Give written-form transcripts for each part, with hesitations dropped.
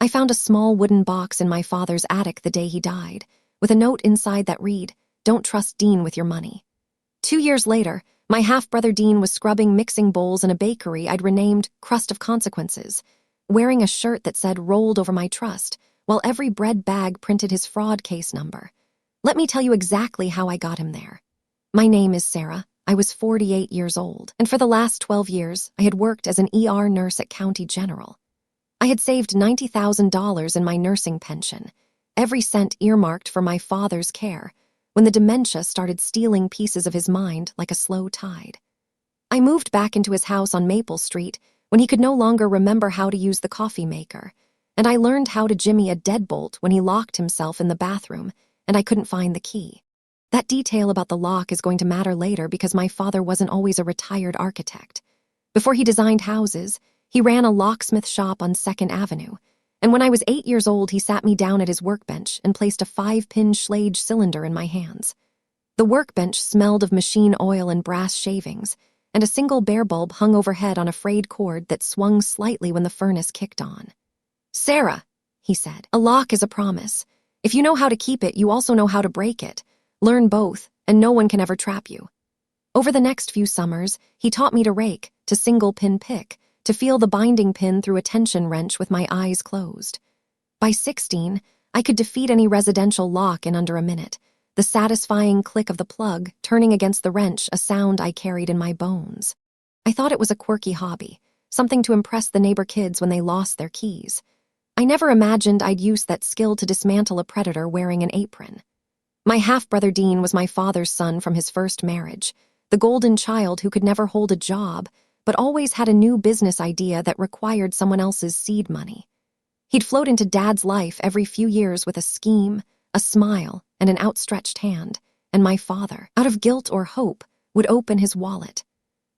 I found a small wooden box in my father's attic the day he died, with a note inside that read, "Don't trust Dean with your money." 2 years later, my half-brother Dean was scrubbing mixing bowls in a bakery I'd renamed Crust of Consequences, wearing a shirt that said "Rolled over my trust," while every bread bag printed his fraud case number. Let me tell you exactly how I got him there. My name is Sarah. I was 48 years old, and for the last 12 years, I had worked as an ER nurse at County General. I had saved $90,000 in my nursing pension, every cent earmarked for my father's care, when the dementia started stealing pieces of his mind like a slow tide. I moved back into his house on Maple Street when he could no longer remember how to use the coffee maker, and I learned how to jimmy a deadbolt when he locked himself in the bathroom and I couldn't find the key. That detail about the lock is going to matter later because my father wasn't always a retired architect. Before he designed houses, he ran a locksmith shop on 2nd Avenue, and when I was 8 years old, he sat me down at his workbench and placed a 5-pin Schlage cylinder in my hands. The workbench smelled of machine oil and brass shavings, and a single bare bulb hung overhead on a frayed cord that swung slightly when the furnace kicked on. "Sarah," he said, "a lock is a promise. If you know how to keep it, you also know how to break it. Learn both, and no one can ever trap you." Over the next few summers, he taught me to rake, to single-pin pick, to feel the binding pin through a tension wrench with my eyes closed. By 16, I could defeat any residential lock in under a minute, the satisfying click of the plug turning against the wrench a sound I carried in my bones. I thought it was a quirky hobby, something to impress the neighbor kids when they lost their keys. I never imagined I'd use that skill to dismantle a predator wearing an apron. My half-brother Dean was my father's son from his first marriage, the golden child who could never hold a job, but always had a new business idea that required someone else's seed money. He'd float into Dad's life every few years with a scheme, a smile, and an outstretched hand, and my father, out of guilt or hope, would open his wallet.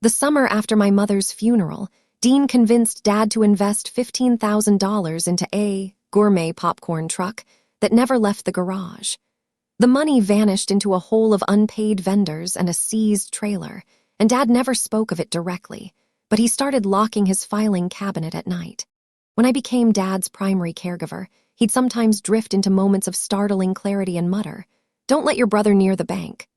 The summer after my mother's funeral, Dean convinced Dad to invest $15,000 into a gourmet popcorn truck that never left the garage. The money vanished into a hole of unpaid vendors and a seized trailer, and Dad never spoke of it directly, but he started locking his filing cabinet at night. When I became Dad's primary caregiver, he'd sometimes drift into moments of startling clarity and mutter, "Don't let your brother near the bank."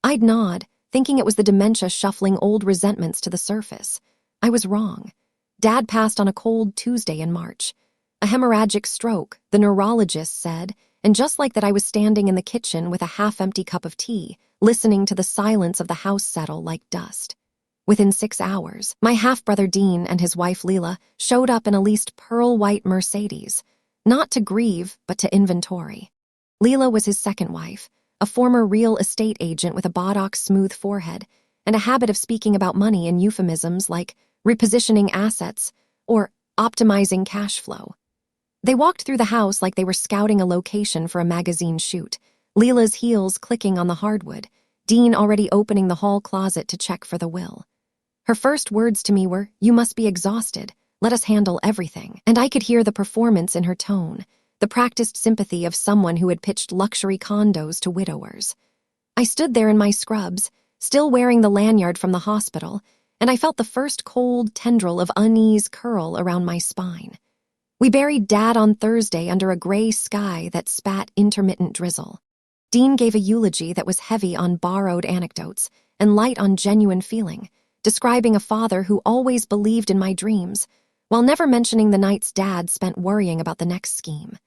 I'd nod, thinking it was the dementia shuffling old resentments to the surface. I was wrong. Dad passed on a cold Tuesday in March. A hemorrhagic stroke, the neurologist said, and just like that I was standing in the kitchen with a half-empty cup of tea, listening to the silence of the house settle like dust. Within 6 hours, my half-brother Dean and his wife Leela showed up in a leased pearl-white Mercedes, not to grieve, but to inventory. Leela was his second wife, a former real estate agent with a Botox-smooth forehead and a habit of speaking about money in euphemisms like repositioning assets or optimizing cash flow. They walked through the house like they were scouting a location for a magazine shoot, Leela's heels clicking on the hardwood, Dean already opening the hall closet to check for the will. Her first words to me were, "You must be exhausted. Let us handle everything." And I could hear the performance in her tone, the practiced sympathy of someone who had pitched luxury condos to widowers. I stood there in my scrubs, still wearing the lanyard from the hospital, and I felt the first cold tendril of unease curl around my spine. We buried Dad on Thursday under a gray sky that spat intermittent drizzle. Dean gave a eulogy that was heavy on borrowed anecdotes and light on genuine feeling, describing a father who always believed in my dreams, while never mentioning the nights Dad spent worrying about the next scheme.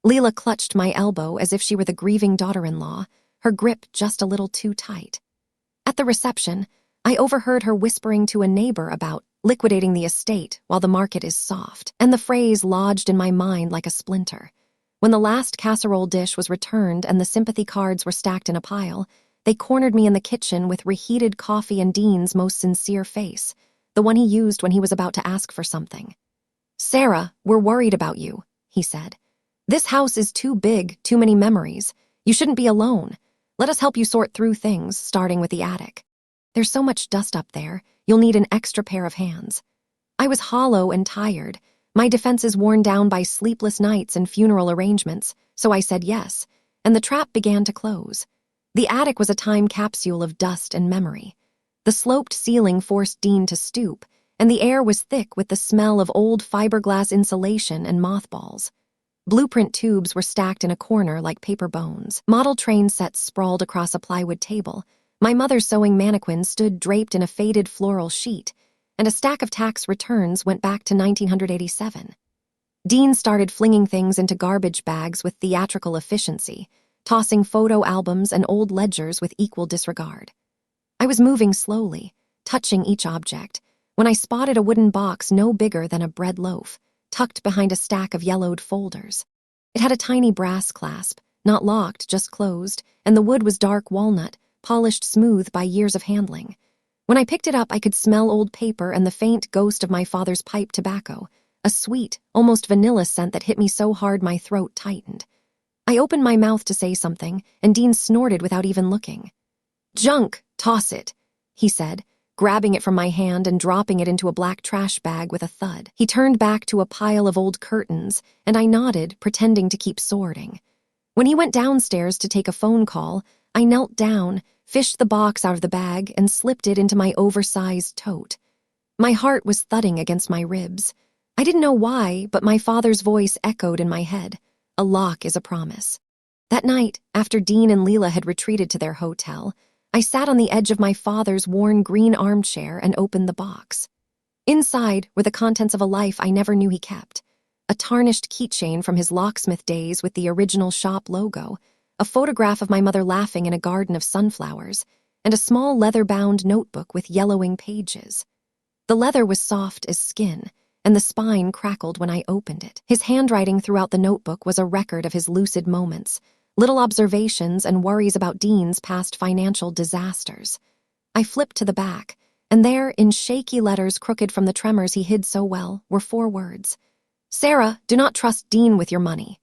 Leela clutched my elbow as if she were the grieving daughter-in-law, her grip just a little too tight. At the reception, I overheard her whispering to a neighbor about liquidating the estate while the market is soft, and the phrase lodged in my mind like a splinter. When the last casserole dish was returned and the sympathy cards were stacked in a pile, they cornered me in the kitchen with reheated coffee and Dean's most sincere face, the one he used when he was about to ask for something. "Sarah, we're worried about you," he said. "This house is too big, too many memories. You shouldn't be alone. Let us help you sort through things, starting with the attic. There's so much dust up there, you'll need an extra pair of hands." I was hollow and tired, my defenses worn down by sleepless nights and funeral arrangements, so I said yes, and the trap began to close. The attic was a time capsule of dust and memory. The sloped ceiling forced Dean to stoop, and the air was thick with the smell of old fiberglass insulation and mothballs. Blueprint tubes were stacked in a corner like paper bones. Model train sets sprawled across a plywood table. My mother's sewing mannequin stood draped in a faded floral sheet, and a stack of tax returns went back to 1987. Dean started flinging things into garbage bags with theatrical efficiency, tossing photo albums and old ledgers with equal disregard. I was moving slowly, touching each object, when I spotted a wooden box no bigger than a bread loaf, tucked behind a stack of yellowed folders. It had a tiny brass clasp, not locked, just closed, and the wood was dark walnut, polished smooth by years of handling. When I picked it up, I could smell old paper and the faint ghost of my father's pipe tobacco, a sweet, almost vanilla scent that hit me so hard my throat tightened. I opened my mouth to say something, and Dean snorted without even looking. "Junk, toss it," he said, grabbing it from my hand and dropping it into a black trash bag with a thud. He turned back to a pile of old curtains, and I nodded, pretending to keep sorting. When he went downstairs to take a phone call, I knelt down, fished the box out of the bag, and slipped it into my oversized tote. My heart was thudding against my ribs. I didn't know why, but my father's voice echoed in my head. A lock is a promise. That night, after Dean and Leela had retreated to their hotel, I sat on the edge of my father's worn green armchair and opened the box. Inside were the contents of a life I never knew he kept. A tarnished keychain from his locksmith days with the original shop logo, a photograph of my mother laughing in a garden of sunflowers, and a small leather-bound notebook with yellowing pages. The leather was soft as skin, and the spine crackled when I opened it. His handwriting throughout the notebook was a record of his lucid moments, little observations and worries about Dean's past financial disasters. I flipped to the back, and there, in shaky letters crooked from the tremors he hid so well, were 4 words. "Sarah, do not trust Dean with your money."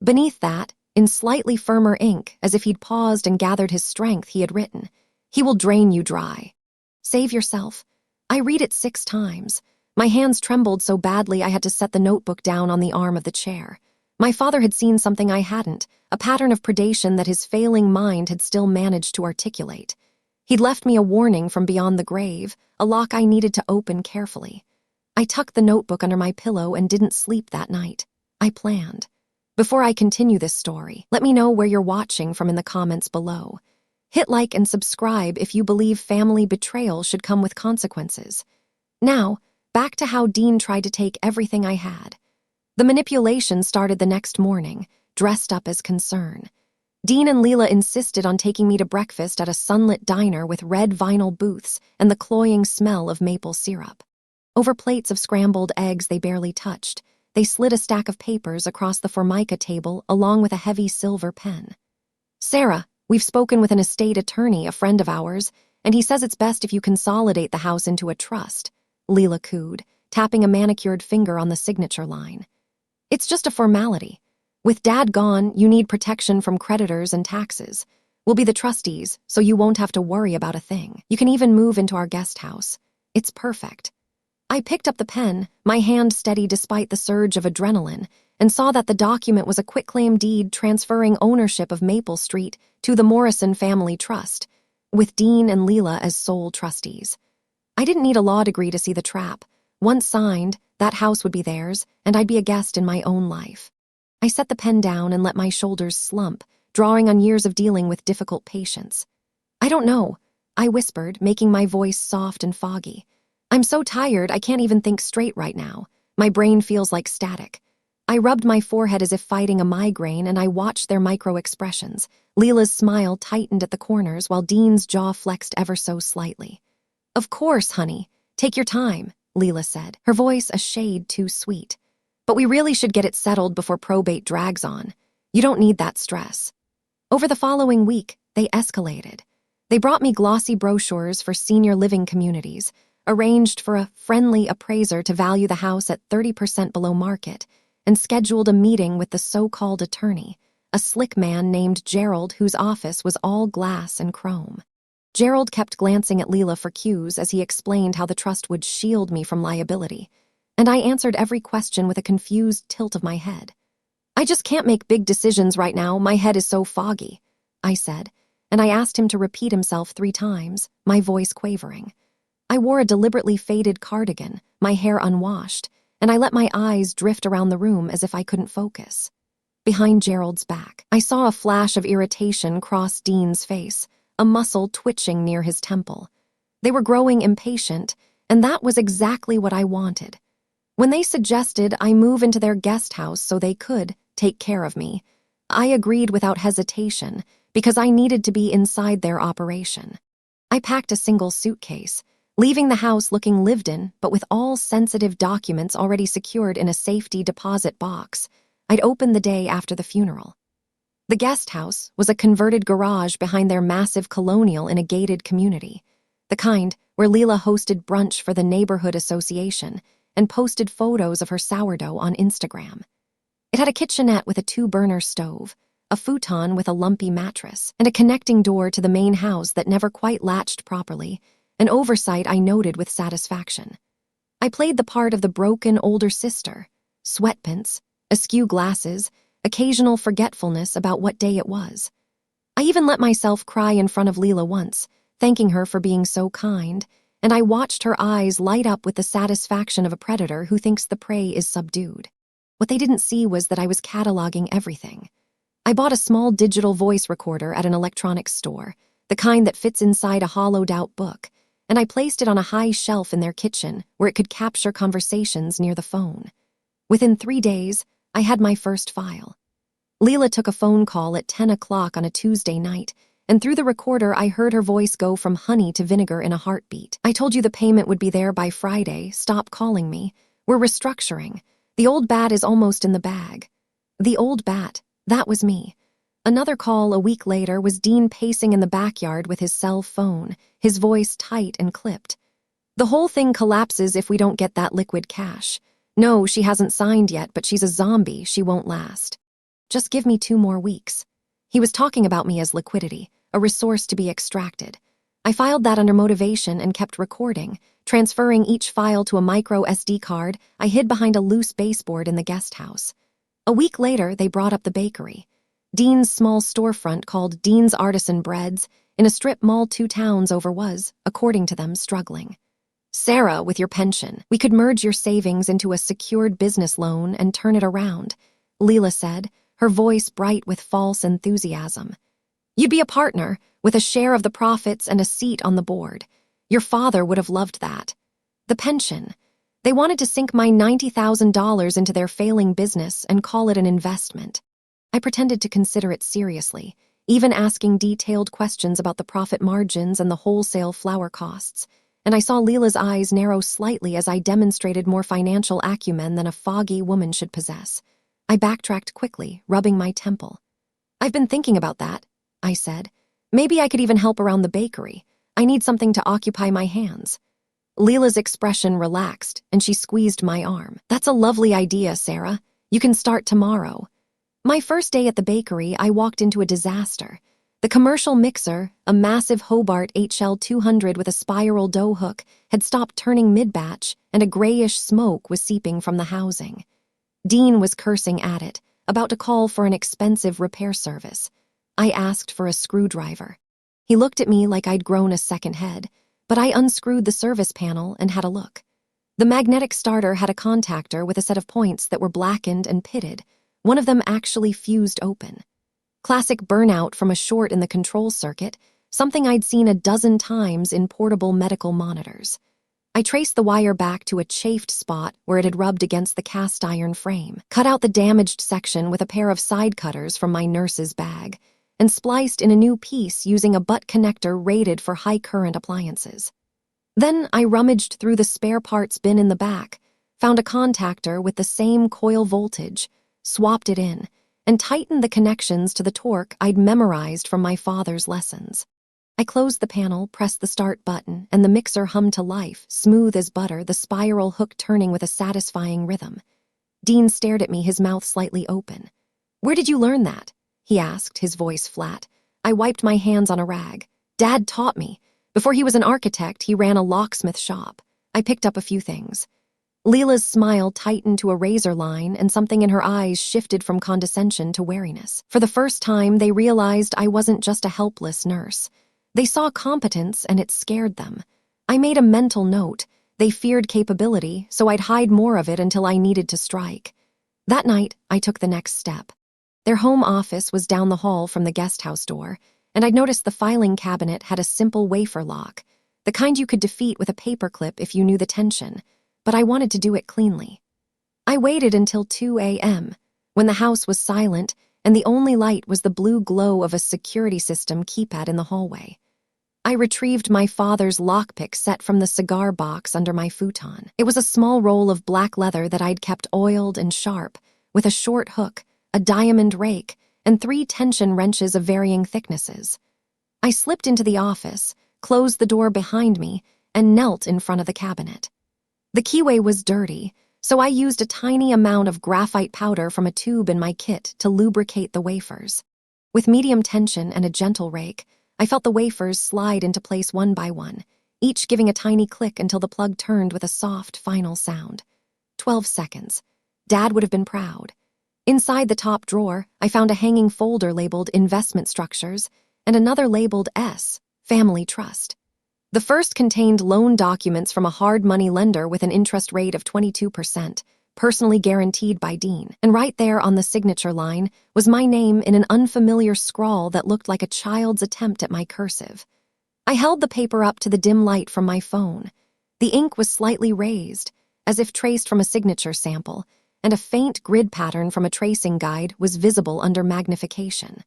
Beneath that, in slightly firmer ink, as if he'd paused and gathered his strength, he had written, "He will drain you dry. Save yourself." I read it 6 times. My hands trembled so badly I had to set the notebook down on the arm of the chair. My father had seen something I hadn't, a pattern of predation that his failing mind had still managed to articulate. He'd left me a warning from beyond the grave, a lock I needed to open carefully. I tucked the notebook under my pillow and didn't sleep that night. I planned. Before I continue this story, let me know where you're watching from in the comments below. Hit like and subscribe if you believe family betrayal should come with consequences. Now, back to how Dean tried to take everything I had. The manipulation started the next morning, dressed up as concern. Dean and Leela insisted on taking me to breakfast at a sunlit diner with red vinyl booths and the cloying smell of maple syrup. Over plates of scrambled eggs they barely touched, they slid a stack of papers across the formica table along with a heavy silver pen. "Sarah, we've spoken with an estate attorney, a friend of ours, and he says it's best if you consolidate the house into a trust," Leela cooed, tapping a manicured finger on the signature line. "It's just a formality. With Dad gone, you need protection from creditors and taxes. We'll be the trustees, so you won't have to worry about a thing. You can even move into our guest house. It's perfect." I picked up the pen, my hand steady despite the surge of adrenaline, and saw that the document was a quitclaim deed transferring ownership of Maple Street to the Morrison Family Trust, with Dean and Leela as sole trustees. I didn't need a law degree to see the trap. Once signed, that house would be theirs, and I'd be a guest in my own life. I set the pen down and let my shoulders slump, drawing on years of dealing with difficult patients. "I don't know," I whispered, making my voice soft and foggy. "I'm so tired I can't even think straight right now. My brain feels like static." I rubbed my forehead as if fighting a migraine, and I watched their micro-expressions. Leela's smile tightened at the corners while Dean's jaw flexed ever so slightly. "Of course, honey. Take your time," Leela said, her voice a shade too sweet. "But we really should get it settled before probate drags on. You don't need that stress." Over the following week, they escalated. They brought me glossy brochures for senior living communities, arranged for a friendly appraiser to value the house at 30% below market, and scheduled a meeting with the so-called attorney, a slick man named Gerald whose office was all glass and chrome. Gerald kept glancing at Leela for cues as he explained how the trust would shield me from liability, and I answered every question with a confused tilt of my head. "I just can't make big decisions right now, my head is so foggy," I said, and I asked him to repeat himself 3 times, my voice quavering. I wore a deliberately faded cardigan, my hair unwashed, and I let my eyes drift around the room as if I couldn't focus. Behind Gerald's back, I saw a flash of irritation cross Dean's face, a muscle twitching near his temple. They were growing impatient, and that was exactly what I wanted. When they suggested I move into their guest house so they could take care of me, I agreed without hesitation because I needed to be inside their operation. I packed a single suitcase, leaving the house looking lived in but with all sensitive documents already secured in a safety deposit box. I'd opened the day after the funeral. The guest house was a converted garage behind their massive colonial in a gated community, the kind where Leela hosted brunch for the neighborhood association and posted photos of her sourdough on Instagram. It had a kitchenette with a 2-burner stove, a futon with a lumpy mattress, and a connecting door to the main house that never quite latched properly, an oversight I noted with satisfaction. I played the part of the broken older sister, sweatpants, askew glasses, occasional forgetfulness about what day it was. I even let myself cry in front of Leela once, thanking her for being so kind, and I watched her eyes light up with the satisfaction of a predator who thinks the prey is subdued. What they didn't see was that I was cataloging everything. I bought a small digital voice recorder at an electronics store, the kind that fits inside a hollowed-out book, and I placed it on a high shelf in their kitchen where it could capture conversations near the phone. Within 3 days, I had my first file. Leela took a phone call at 10 o'clock on a Tuesday night, and through the recorder I heard her voice go from honey to vinegar in a heartbeat. "I told you the payment would be there by Friday. Stop calling me. We're restructuring. The old bat is almost in the bag." The old bat, that was me. Another call a week later was Dean pacing in the backyard with his cell phone, his voice tight and clipped. "The whole thing collapses if we don't get that liquid cash. No, she hasn't signed yet, but she's a zombie. She won't last. Just give me 2 more weeks." He was talking about me as liquidity, a resource to be extracted. I filed that under motivation and kept recording, transferring each file to a micro SD card I hid behind a loose baseboard in the guest house. A week later, they brought up the bakery. Dean's small storefront called Dean's Artisan Breads in a strip mall 2 towns over was, according to them, struggling. "Sarah, with your pension, we could merge your savings into a secured business loan and turn it around," Leela said, her voice bright with false enthusiasm. "You'd be a partner, with a share of the profits and a seat on the board. Your father would have loved that." The pension. They wanted to sink my $90,000 into their failing business and call it an investment. I pretended to consider it seriously, even asking detailed questions about the profit margins and the wholesale flour costs, and I saw Leela's eyes narrow slightly as I demonstrated more financial acumen than a foggy woman should possess. I backtracked quickly, rubbing my temple. "I've been thinking about that," I said. "Maybe I could even help around the bakery. I need something to occupy my hands." Leela's expression relaxed, and she squeezed my arm. "That's a lovely idea, Sarah. You can start tomorrow." My first day at the bakery, I walked into a disaster. The commercial mixer, a massive Hobart HL 200 with a spiral dough hook, had stopped turning mid-batch, and a grayish smoke was seeping from the housing. Dean was cursing at it, about to call for an expensive repair service. I asked for a screwdriver. He looked at me like I'd grown a second head, but I unscrewed the service panel and had a look. The magnetic starter had a contactor with a set of points that were blackened and pitted. One of them actually fused open. Classic burnout from a short in the control circuit, something I'd seen a dozen times in portable medical monitors. I traced the wire back to a chafed spot where it had rubbed against the cast iron frame, cut out the damaged section with a pair of side cutters from my nurse's bag, and spliced in a new piece using a butt connector rated for high-current appliances. Then I rummaged through the spare parts bin in the back, found a contactor with the same coil voltage, swapped it in, and tightened the connections to the torque I'd memorized from my father's lessons. I closed the panel, pressed the start button, and the mixer hummed to life, smooth as butter, the spiral hook turning with a satisfying rhythm. Dean stared at me, his mouth slightly open. "Where did you learn that?" he asked, his voice flat. I wiped my hands on a rag. "Dad taught me. Before he was an architect, he ran a locksmith shop. I picked up a few things." Leela's smile tightened to a razor line, and something in her eyes shifted from condescension to wariness. For the first time, they realized I wasn't just a helpless nurse. They saw competence, and it scared them. I made a mental note. They feared capability, so I'd hide more of it until I needed to strike. That night, I took the next step. Their home office was down the hall from the guest house door, and I'd noticed the filing cabinet had a simple wafer lock, the kind you could defeat with a paperclip if you knew the tension, but I wanted to do it cleanly. I waited until 2 a.m., when the house was silent and the only light was the blue glow of a security system keypad in the hallway. I retrieved my father's lockpick set from the cigar box under my futon. It was a small roll of black leather that I'd kept oiled and sharp, with a short hook, a diamond rake, and 3 tension wrenches of varying thicknesses. I slipped into the office, closed the door behind me, and knelt in front of the cabinet. The keyway was dirty, so I used a tiny amount of graphite powder from a tube in my kit to lubricate the wafers. With medium tension and a gentle rake, I felt the wafers slide into place one by one, each giving a tiny click until the plug turned with a soft, final sound. 12 seconds. Dad would have been proud. Inside the top drawer, I found a hanging folder labeled Investment Structures and another labeled S, Family Trust. The first contained loan documents from a hard money lender with an interest rate of 22%, personally guaranteed by Dean. And right there on the signature line was my name in an unfamiliar scrawl that looked like a child's attempt at my cursive. I held the paper up to the dim light from my phone. The ink was slightly raised, as if traced from a signature sample, and a faint grid pattern from a tracing guide was visible under magnification.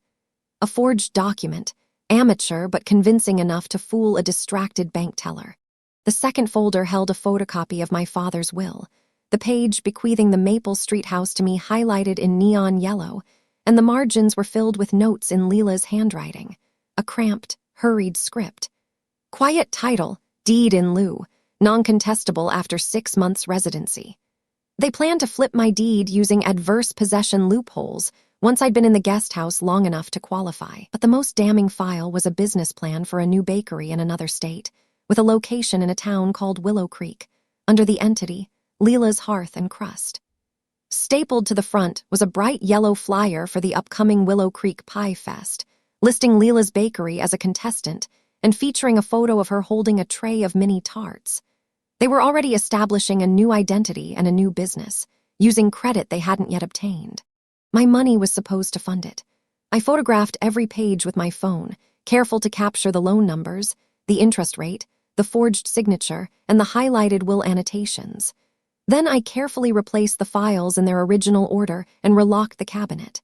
A forged document, amateur but convincing enough to fool a distracted bank teller. The second folder held a photocopy of my father's will, the page bequeathing the Maple Street house to me highlighted in neon yellow, and the margins were filled with notes in Leela's handwriting, a cramped, hurried script. Quiet title, deed in lieu, non-contestable after 6 months residency. They planned to flip my deed using adverse possession loopholes once I'd been in the guest house long enough to qualify. But the most damning file was a business plan for a new bakery in another state, with a location in a town called Willow Creek, under the entity Leela's Hearth and Crust. Stapled to the front was a bright yellow flyer for the upcoming Willow Creek Pie Fest, listing Leela's bakery as a contestant and featuring a photo of her holding a tray of mini tarts. They were already establishing a new identity and a new business, using credit they hadn't yet obtained. My money was supposed to fund it. I photographed every page with my phone, careful to capture the loan numbers, the interest rate, the forged signature, and the highlighted will annotations. Then I carefully replaced the files in their original order and relocked the cabinet.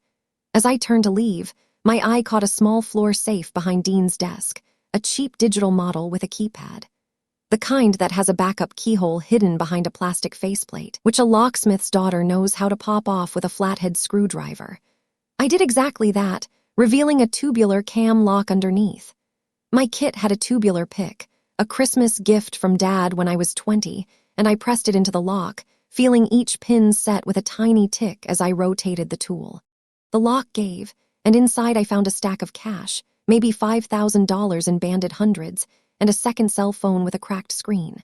As I turned to leave, my eye caught a small floor safe behind Dean's desk, a cheap digital model with a keypad. The kind that has a backup keyhole hidden behind a plastic faceplate, which a locksmith's daughter knows how to pop off with a flathead screwdriver. I did exactly that, revealing a tubular cam lock underneath. My kit had a tubular pick, a Christmas gift from Dad when I was 20, and I pressed it into the lock, feeling each pin set with a tiny tick as I rotated the tool. The lock gave, and inside I found a stack of cash, maybe $5,000 in banded hundreds, and a second cell phone with a cracked screen.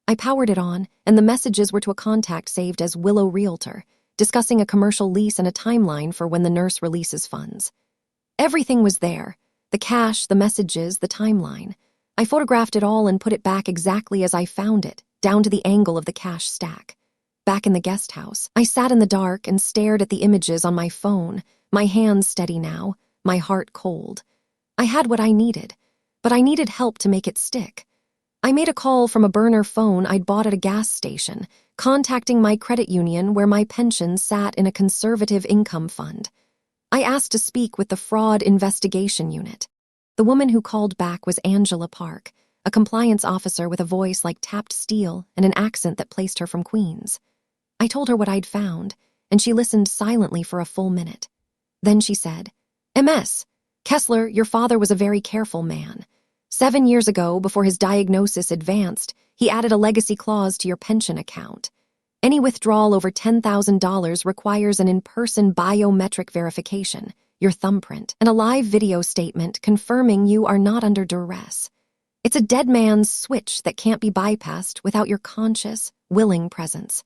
I powered it on, and the messages were to a contact saved as Willow Realtor, discussing a commercial lease and a timeline for when the nurse releases funds. Everything was there, the cash, the messages, the timeline. I photographed it all and put it back exactly as I found it, down to the angle of the cash stack. Back in the guest house, I sat in the dark and stared at the images on my phone, my hands steady now, my heart cold. I had what I needed, but I needed help to make it stick. I made a call from a burner phone I'd bought at a gas station, contacting my credit union where my pension sat in a conservative income fund. I asked to speak with the fraud investigation unit. The woman who called back was Angela Park, a compliance officer with a voice like tapped steel and an accent that placed her from Queens. I told her what I'd found, and she listened silently for a full minute. Then she said, "MS, Kessler, your father was a very careful man. 7 years ago, before his diagnosis advanced, he added a legacy clause to your pension account. Any withdrawal over $10,000 requires an in-person biometric verification, your thumbprint, and a live video statement confirming you are not under duress. It's a dead man's switch that can't be bypassed without your conscious, willing presence.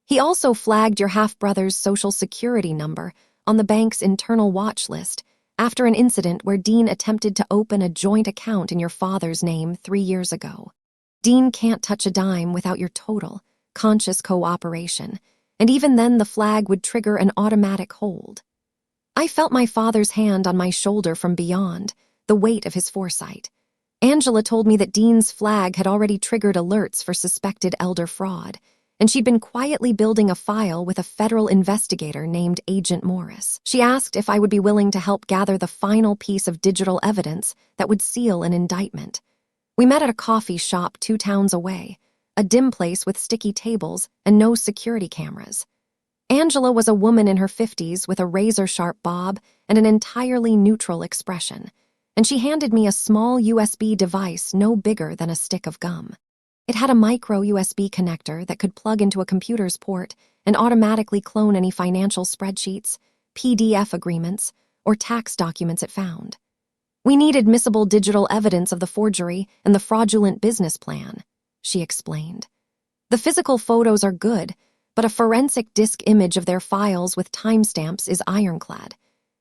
He also flagged your half-brother's social security number on the bank's internal watch list after an incident where Dean attempted to open a joint account in your father's name 3 years ago. Dean can't touch a dime without your total, conscious cooperation, and even then the flag would trigger an automatic hold. I felt my father's hand on my shoulder from beyond, the weight of his foresight. Angela told me that Dean's flag had already triggered alerts for suspected elder fraud, and she'd been quietly building a file with a federal investigator named Agent Morris. She asked if I would be willing to help gather the final piece of digital evidence that would seal an indictment. We met at a coffee shop 2 towns away, a dim place with sticky tables and no security cameras. Angela was a woman in her 50s with a razor-sharp bob and an entirely neutral expression, and she handed me a small USB device no bigger than a stick of gum. It had a micro USB connector that could plug into a computer's port and automatically clone any financial spreadsheets, PDF agreements, or tax documents it found. We need admissible digital evidence of the forgery and the fraudulent business plan, she explained. The physical photos are good, but a forensic disk image of their files with timestamps is ironclad.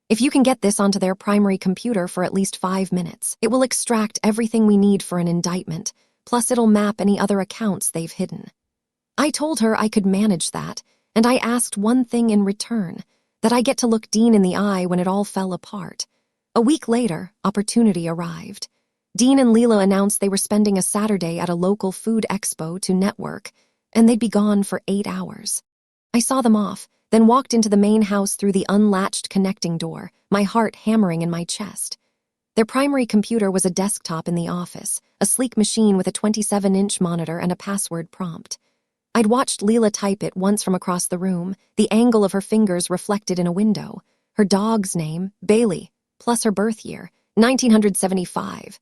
If you can get this onto their primary computer for at least 5 minutes, it will extract everything we need for an indictment, plus it'll map any other accounts they've hidden. I told her I could manage that, and I asked one thing in return, that I get to look Dean in the eye when it all fell apart. A week later, opportunity arrived. Dean and Leela announced they were spending a Saturday at a local food expo to network, and they'd be gone for 8 hours. I saw them off, then walked into the main house through the unlatched connecting door, my heart hammering in my chest. Their primary computer was a desktop in the office, a sleek machine with a 27-inch monitor and a password prompt. I'd watched Leela type it once from across the room, the angle of her fingers reflected in a window, her dog's name, Bailey, plus her birth year, 1975.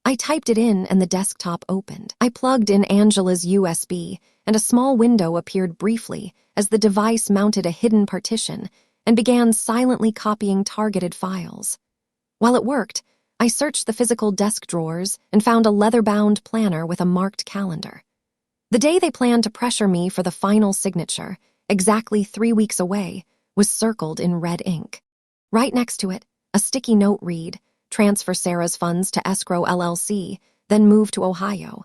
I typed it in and the desktop opened. I plugged in Angela's USB, and a small window appeared briefly as the device mounted a hidden partition and began silently copying targeted files. While it worked, I searched the physical desk drawers and found a leather-bound planner with a marked calendar. The day they planned to pressure me for the final signature, exactly 3 weeks away, was circled in red ink. Right next to it, a sticky note read, "Transfer Sarah's funds to Escrow LLC, then move to Ohio."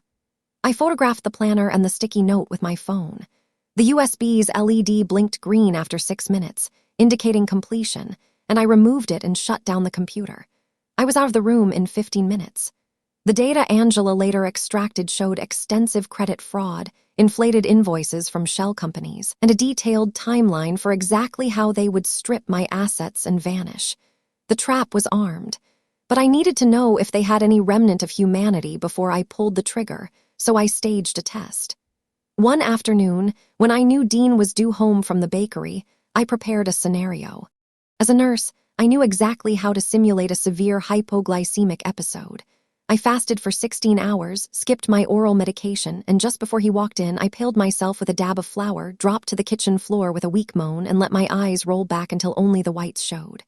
I photographed the planner and the sticky note with my phone. The USB's LED blinked green after 6 minutes, indicating completion, and I removed it and shut down the computer. I was out of the room in 15 minutes. The data Angela later extracted showed extensive credit fraud, inflated invoices from shell companies, and a detailed timeline for exactly how they would strip my assets and vanish. The trap was armed, but I needed to know if they had any remnant of humanity before I pulled the trigger, so I staged a test. One afternoon, when I knew Dean was due home from the bakery, I prepared a scenario. As a nurse, I knew exactly how to simulate a severe hypoglycemic episode. I fasted for 16 hours, skipped my oral medication, and just before he walked in, I paled myself with a dab of flour, dropped to the kitchen floor with a weak moan, and let my eyes roll back until only the whites showed.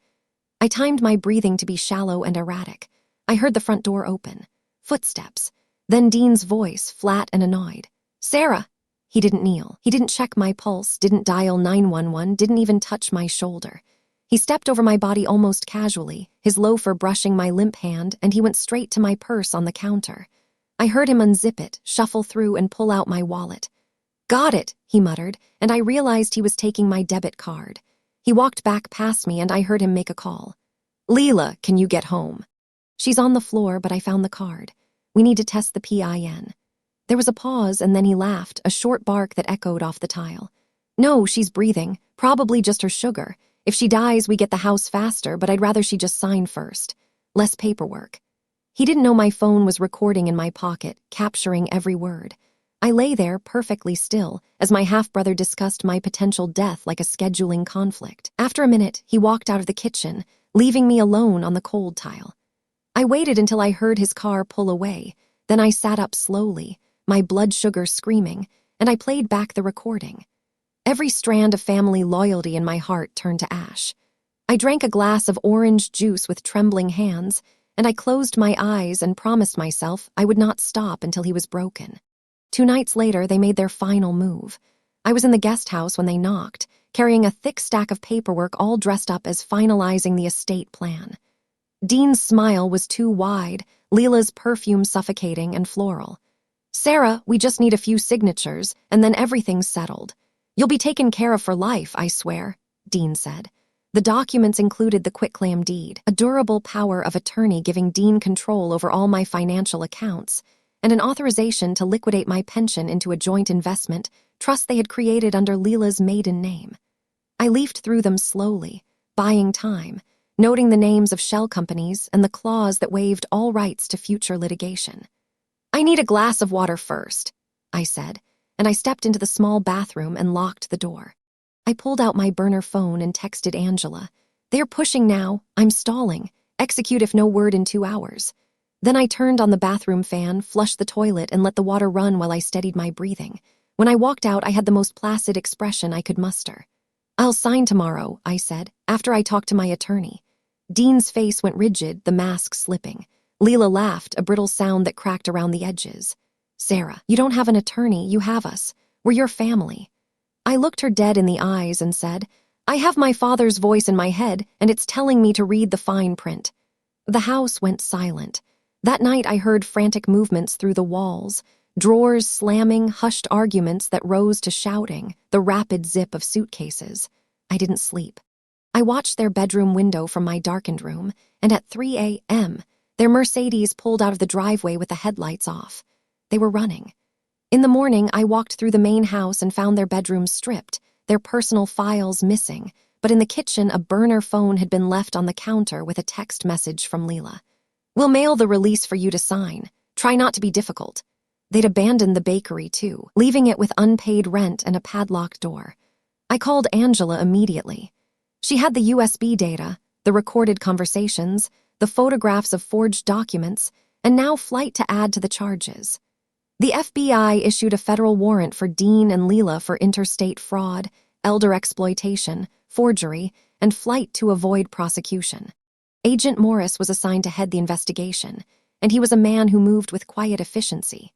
I timed my breathing to be shallow and erratic. I heard the front door open. Footsteps. Then Dean's voice, flat and annoyed. "Sarah!" He didn't kneel. He didn't check my pulse, didn't dial 911, didn't even touch my shoulder. He stepped over my body almost casually, his loafer brushing my limp hand, and he went straight to my purse on the counter. I heard him unzip it, shuffle through, and pull out my wallet. "Got it," he muttered, and I realized he was taking my debit card. He walked back past me, and I heard him make a call. "Leela, can you get home?" "She's on the floor, but I found the card. We need to test the PIN." There was a pause, and then he laughed, a short bark that echoed off the tile. "No, she's breathing, probably just her sugar. If she dies, we get the house faster, but I'd rather she just sign first. Less paperwork." He didn't know my phone was recording in my pocket, capturing every word. I lay there, perfectly still, as my half-brother discussed my potential death like a scheduling conflict. After a minute, he walked out of the kitchen, leaving me alone on the cold tile. I waited until I heard his car pull away, then I sat up slowly, my blood sugar screaming, and I played back the recording. Every strand of family loyalty in my heart turned to ash. I drank a glass of orange juice with trembling hands, and I closed my eyes and promised myself I would not stop until he was broken. 2 nights later, they made their final move. I was in the guest house when they knocked, carrying a thick stack of paperwork all dressed up as finalizing the estate plan. Dean's smile was too wide, Leela's perfume suffocating and floral. "Sarah, we just need a few signatures, and then everything's settled. You'll be taken care of for life, I swear," Dean said. The documents included the quitclaim deed, a durable power of attorney giving Dean control over all my financial accounts, and an authorization to liquidate my pension into a joint investment trust they had created under Leela's maiden name. I leafed through them slowly, buying time, noting the names of shell companies and the clause that waived all rights to future litigation. "I need a glass of water first," I said, and I stepped into the small bathroom and locked the door. I pulled out my burner phone and texted Angela. "They're pushing now. I'm stalling. Execute if no word in 2 hours." Then I turned on the bathroom fan, flushed the toilet, and let the water run while I steadied my breathing. When I walked out, I had the most placid expression I could muster. "I'll sign tomorrow," I said, after I talked to my attorney. Dean's face went rigid, the mask slipping. Leela laughed, a brittle sound that cracked around the edges. "Sarah, you don't have an attorney, you have us. We're your family." I looked her dead in the eyes and said, "I have my father's voice in my head, and it's telling me to read the fine print." The house went silent. That night I heard frantic movements through the walls, drawers slamming, hushed arguments that rose to shouting, the rapid zip of suitcases. I didn't sleep. I watched their bedroom window from my darkened room, and at 3 a.m., their Mercedes pulled out of the driveway with the headlights off. They were running. In the morning, I walked through the main house and found their bedrooms stripped, their personal files missing, but in the kitchen a burner phone had been left on the counter with a text message from Leela. "We'll mail the release for you to sign. Try not to be difficult." They'd abandoned the bakery, too, leaving it with unpaid rent and a padlocked door. I called Angela immediately. She had the USB data, the recorded conversations, the photographs of forged documents, and now flight to add to the charges. The FBI issued a federal warrant for Dean and Leela for interstate fraud, elder exploitation, forgery, and flight to avoid prosecution. Agent Morris was assigned to head the investigation, and he was a man who moved with quiet efficiency.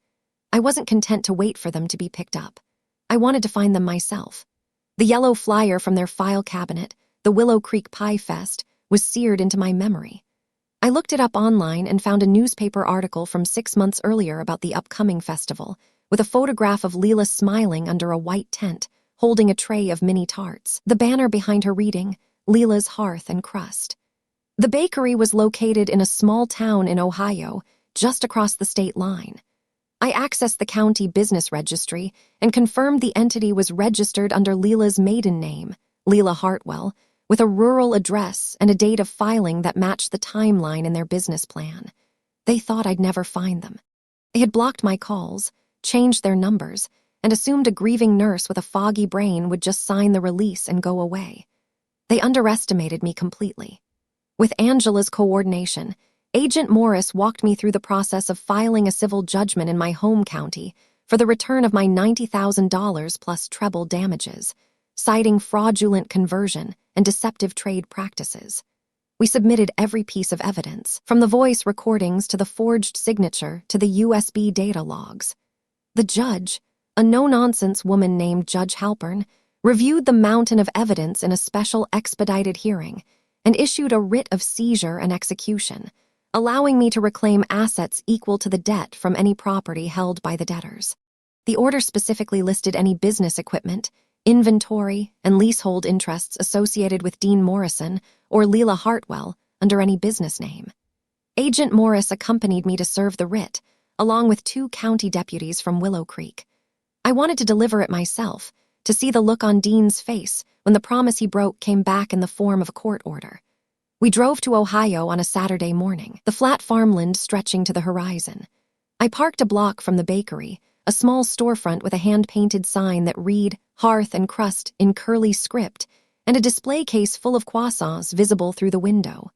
I wasn't content to wait for them to be picked up. I wanted to find them myself. The yellow flyer from their file cabinet, the Willow Creek Pie Fest, was seared into my memory. I looked it up online and found a newspaper article from 6 months earlier about the upcoming festival, with a photograph of Leela smiling under a white tent, holding a tray of mini tarts, the banner behind her reading, "Leela's Hearth and Crust." The bakery was located in a small town in Ohio, just across the state line. I accessed the county business registry and confirmed the entity was registered under Leela's maiden name, Leela Hartwell, with a rural address and a date of filing that matched the timeline in their business plan. They thought I'd never find them. They had blocked my calls, changed their numbers, and assumed a grieving nurse with a foggy brain would just sign the release and go away. They underestimated me completely. With Angela's coordination, Agent Morris walked me through the process of filing a civil judgment in my home county for the return of my $90,000 plus treble damages, citing fraudulent conversion and deceptive trade practices. We submitted every piece of evidence, from the voice recordings to the forged signature to the USB data logs. The judge, a no-nonsense woman named Judge Halpern, reviewed the mountain of evidence in a special expedited hearing and issued a writ of seizure and execution, allowing me to reclaim assets equal to the debt from any property held by the debtors. The order specifically listed any business equipment, inventory, and leasehold interests associated with Dean Morrison or Leela Hartwell under any business name. Agent Morris accompanied me to serve the writ, along with 2 county deputies from Willow Creek. I wanted to deliver it myself, to see the look on Dean's face when the promise he broke came back in the form of a court order. We drove to Ohio on a Saturday morning, the flat farmland stretching to the horizon. I parked a block from the bakery, a small storefront with a hand-painted sign that read "Hearth and Crust" in curly script, and a display case full of croissants visible through the window.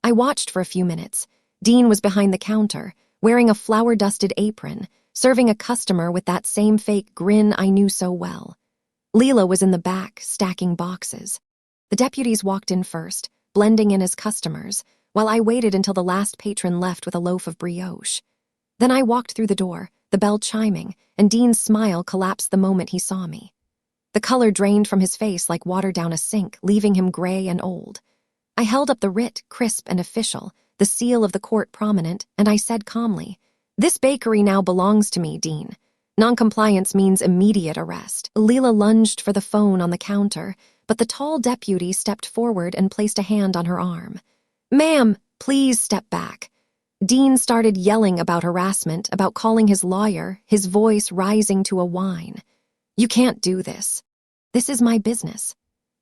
I watched for a few minutes. Dean was behind the counter, wearing a flour-dusted apron, serving a customer with that same fake grin I knew so well. Leela was in the back, stacking boxes. The deputies walked in first, blending in as customers, while I waited until the last patron left with a loaf of brioche. Then I walked through the door, the bell chiming, and Dean's smile collapsed the moment he saw me. The color drained from his face like water down a sink, leaving him gray and old. I held up the writ, crisp and official, the seal of the court prominent, and I said calmly, "This bakery now belongs to me, Dean. Noncompliance means immediate arrest." Leela lunged for the phone on the counter, but the tall deputy stepped forward and placed a hand on her arm. "Ma'am, please step back." Dean started yelling about harassment, about calling his lawyer, his voice rising to a whine. "You can't do this. This is my business."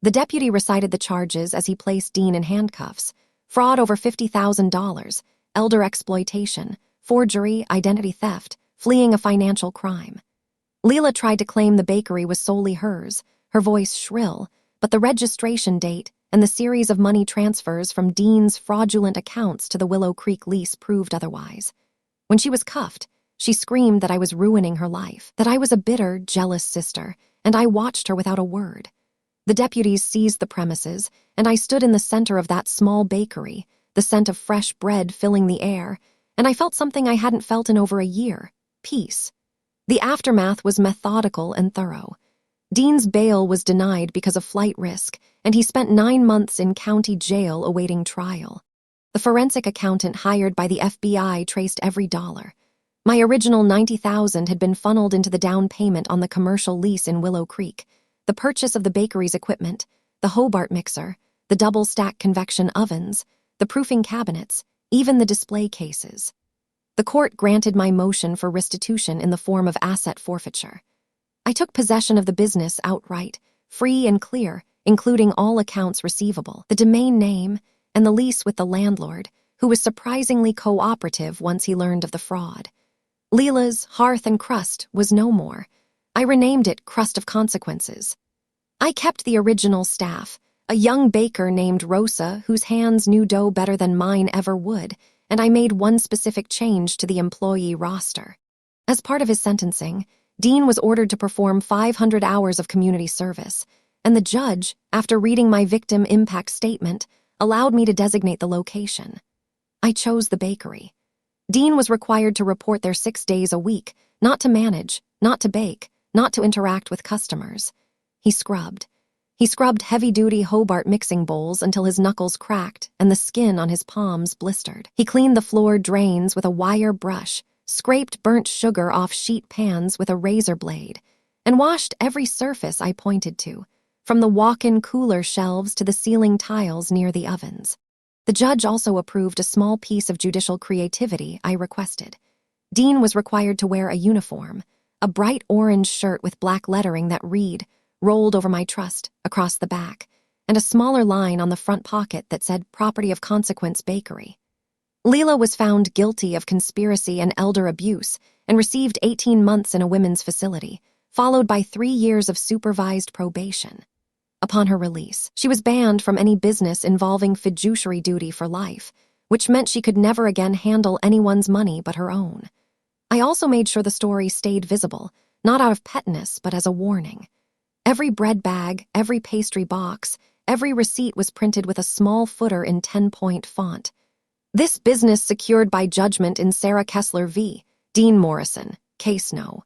The deputy recited the charges as he placed Dean in handcuffs: fraud over $50,000, elder exploitation, forgery, identity theft, fleeing a financial crime. Leela tried to claim the bakery was solely hers, her voice shrill, but the registration date and the series of money transfers from Dean's fraudulent accounts to the Willow Creek lease proved otherwise. When she was cuffed, she screamed that I was ruining her life, that I was a bitter, jealous sister, and I watched her without a word. The deputies seized the premises, and I stood in the center of that small bakery, the scent of fresh bread filling the air, and I felt something I hadn't felt in over a year: peace. The aftermath was methodical and thorough. Dean's bail was denied because of flight risk, and he spent 9 months in county jail awaiting trial. The forensic accountant hired by the FBI traced every dollar. My original $90,000 had been funneled into the down payment on the commercial lease in Willow Creek, the purchase of the bakery's equipment, the Hobart mixer, the double-stack convection ovens, the proofing cabinets, even the display cases. The court granted my motion for restitution in the form of asset forfeiture. I took possession of the business outright, free and clear, including all accounts receivable, the domain name, and the lease with the landlord, who was surprisingly cooperative once he learned of the fraud. Leela's Hearth and Crust was no more. I renamed it Crust of Consequences. I kept the original staff, a young baker named Rosa whose hands knew dough better than mine ever would, and I made one specific change to the employee roster. As part of his sentencing, Dean was ordered to perform 500 hours of community service, and the judge, after reading my victim impact statement, allowed me to designate the location. I chose the bakery. Dean was required to report there 6 days a week, not to manage, not to bake, not to interact with customers. He scrubbed. He scrubbed heavy-duty Hobart mixing bowls until his knuckles cracked and the skin on his palms blistered. He cleaned the floor drains with a wire brush, scraped burnt sugar off sheet pans with a razor blade, and washed every surface I pointed to, from the walk-in cooler shelves to the ceiling tiles near the ovens. The judge also approved a small piece of judicial creativity I requested. Dean was required to wear a uniform, a bright orange shirt with black lettering that read, "Rolled over my trust," across the back, and a smaller line on the front pocket that said Property of Consequence Bakery. Leela was found guilty of conspiracy and elder abuse and received 18 months in a women's facility, followed by 3 years of supervised probation. Upon her release, she was banned from any business involving fiduciary duty for life, which meant she could never again handle anyone's money but her own. I also made sure the story stayed visible, not out of pettiness but as a warning. Every bread bag, every pastry box, every receipt was printed with a small footer in 10-point font. "This business secured by judgment in Sarah Kessler v. Dean Morrison, Case No.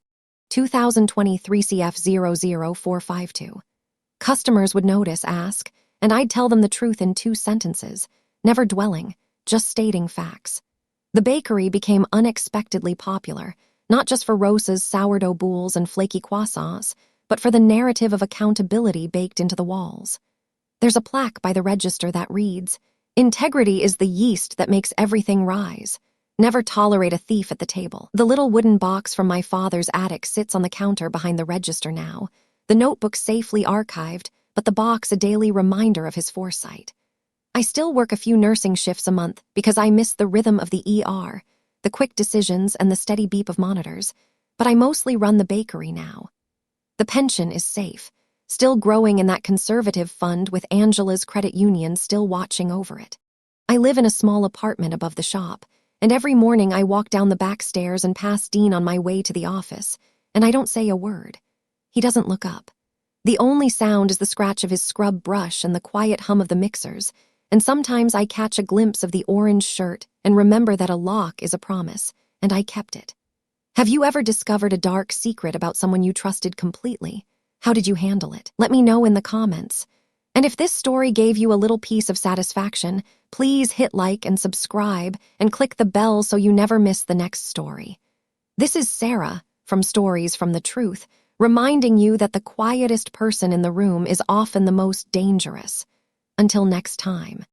2023 CF 00452. Customers would notice, ask, and I'd tell them the truth in 2 sentences, never dwelling, just stating facts. The bakery became unexpectedly popular, not just for Rosa's sourdough boules and flaky croissants, but for the narrative of accountability baked into the walls. There's a plaque by the register that reads, "Integrity is the yeast that makes everything rise. Never tolerate a thief at the table." The little wooden box from my father's attic sits on the counter behind the register now, the notebook safely archived, but the box a daily reminder of his foresight. I still work a few nursing shifts a month because I miss the rhythm of the ER, the quick decisions and the steady beep of monitors, but I mostly run the bakery now. The pension is safe, still growing in that conservative fund with Angela's credit union still watching over it. I live in a small apartment above the shop, and every morning I walk down the back stairs and pass Dean on my way to the office, and I don't say a word. He doesn't look up. The only sound is the scratch of his scrub brush and the quiet hum of the mixers, and sometimes I catch a glimpse of the orange shirt and remember that a lock is a promise, and I kept it. Have you ever discovered a dark secret about someone you trusted completely? How did you handle it? Let me know in the comments. And if this story gave you a little piece of satisfaction, please hit like and subscribe and click the bell so you never miss the next story. This is Sarah from Stories from the Truth, reminding you that the quietest person in the room is often the most dangerous. Until next time.